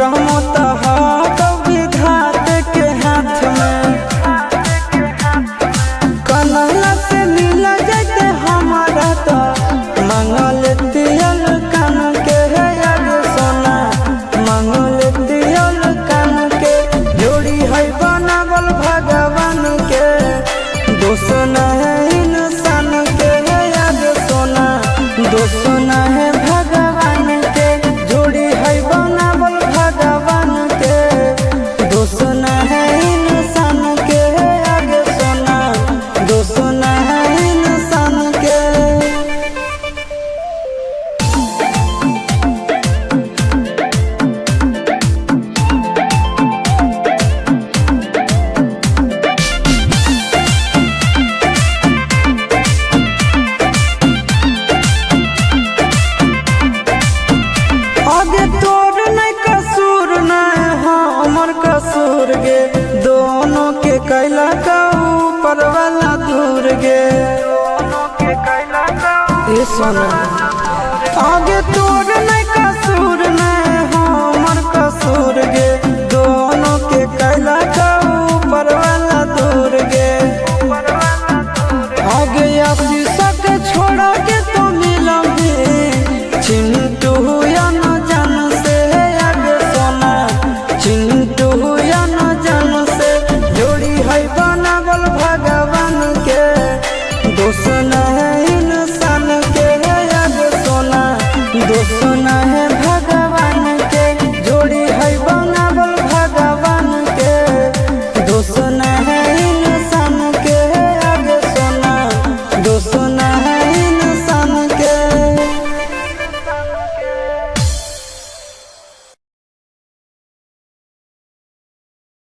रहमत तो विधात के हाथ में। कन्हैया से मिल जाते हमारा तो मंगल दियल कान के है यार सोना, मंगल दियल कान के। जोड़ी है बनावल भगवान के, दोष न है इंसान के है यार सोना, दोष न है भगवान के। जोड़ी है बनावल भगवान के, दोष न है इंसान के है यार सोना, दोष न है इंसान के। आगे तोर नहीं कसूर नहीं हमर कसूर गे, दोनों के कैला का ऊपर वाला दूर गे। ये सोना आगे तोर